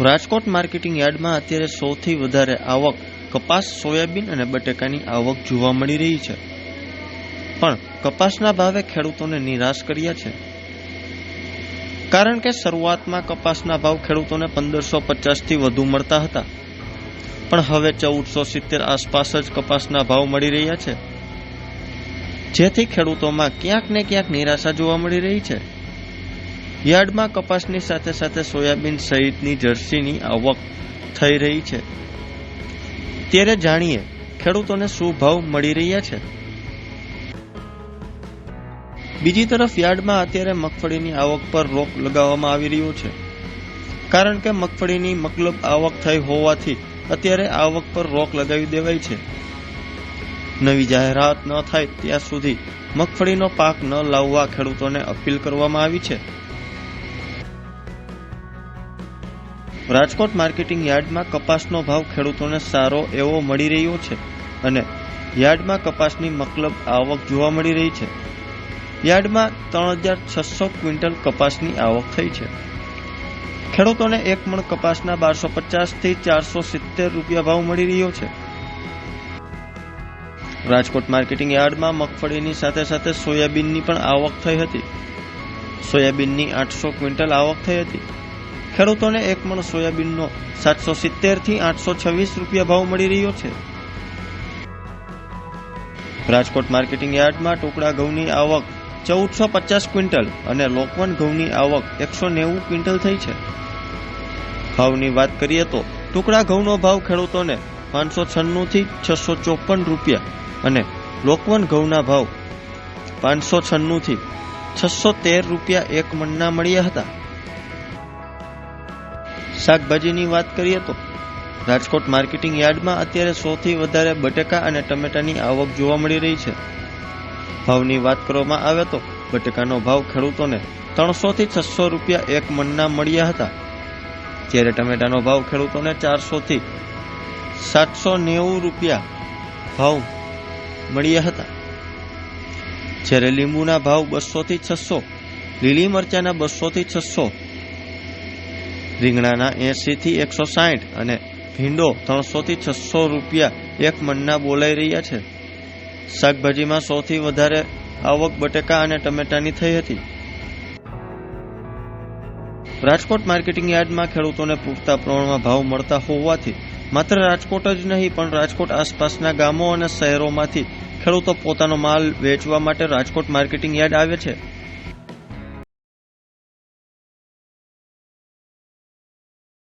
Rajkot marketing યાર્ડમાં અત્યારે સૌથી વધારે આવક કપાસ, સોયાબીન અને બટેકાની આવક જોવા મળી રહી છે, પણ કપાસના ભાવે ખેડૂતોને નિરાશ કર્યા છે. કારણ કે શરૂઆતમાં કપાસના ભાવ ખેડૂતોને 1550 થી વધુ મળતા હતા, પણ હવે 1470 આસપાસ જ કપાસના ભાવ મળી રહ્યા છે, જેથી ખેડૂતોમાં ક્યાંક ને ક્યાંક નિરાશા જોવા મળી રહી છે. યાર્ડમાં કપાસની સાથે સાથે સોયાબીન સહિતની જર્સીની આવક થઈ રહી છે. ત્યારે જાણીએ ખેડૂતોને શું ભાવ મળી રહ્યા છે. બીજી તરફ યાર્ડમાં અત્યારે મગફળીની આવક પર રોક લગાવવામાં આવી રહ્યો છે, કારણ કે મગફળીની મતલબ આવક થઈ હોવાથી અત્યારે આવક પર રોક લગાવી દેવાઈ છે. નવી જાહેરાત ન થાય ત્યાં સુધી મગફળીનો પાક ન લાવવા ખેડૂતોને અપીલ કરવામાં આવી છે. રાજકોટ માર્કેટિંગ યાર્ડમાં કપાસનો ભાવ ખેડૂતોને સારો એવો મળી રહ્યો છે અને યાર્ડમાં કપાસની મતલબ આવક જોવા મળી રહી છે. યાર્ડમાં 3600 ક્વિન્ટલ કપાસની આવક થઈ છે. ખેડૂતોને એક મણ કપાસના 1250 થી 470 રૂપિયા ભાવ મળી રહ્યો છે. રાજકોટ માર્કેટિંગ યાર્ડમાં મગફળીની સાથે સાથે સોયાબીનની પણ આવક થઈ હતી. સોયાબીનની 800 ક્વિન્ટલ આવક થઈ હતી. ખેડૂતોને એક મણ સોયાબીનનો 770 થી 826 રૂપિયા ભાવ મળી રહ્યો છે. રાજકોટ માર્કેટિંગ યાર્ડમાં ટુકડા ઘઉંની આવક 1450 ક્વિન્ટલ અને લોકવન ઘઉંની આવક 190 ક્વિન્ટલ થઈ છે. ભાવની વાત કરીએ તો ટુકડા ઘઉંનો ભાવ ખેડૂતોને 596 થી 654 રૂપિયા અને લોકવન ઘઉંના ભાવ 596 થી 613 રૂપિયા એક મણના મળ્યા હતા. શાકભાજીની વાત કરીએ તો રાજકોટ માર્કેટિંગ યાર્ડમાં અત્યારે સૌથી વધારે બટેકા અને ટમેટાની આવક જોવા મળી રહી છે. ભાવની વાત કરવામાં આવે તો બટેકાનો ભાવ ખેડૂતોને 300 થી 600 રૂપિયા એક મણના મળ્યા હતા, જ્યારે ટમેટાનો ભાવ ખેડૂતોને 400 થી 790 રૂપિયા ભાવ મળ્યા હતા. જ્યારે લીંબુના ભાવ 200 થી 600, લીલી મરચાના 200 થી 600, રીંગણાના 80 થી 160 અને ભીંડો 300 થી 600 રૂપિયા એક મણના બોલાઈ રહ્યા છે. શાકભાજીમાં સૌથી વધારે આવક બટેકા અને ટમેટાની થઈ હતી. રાજકોટ માર્કેટિંગ યાર્ડમાં ખેડૂતોને પૂરતા પ્રમાણમાં ભાવ મળતા હોવાથી માત્ર રાજકોટ જ નહીં પણ રાજકોટ આસપાસના ગામો અને શહેરોમાંથી ખેડૂતો પોતાનો માલ વેચવા માટે રાજકોટ માર્કેટિંગ યાર્ડ આવે છે.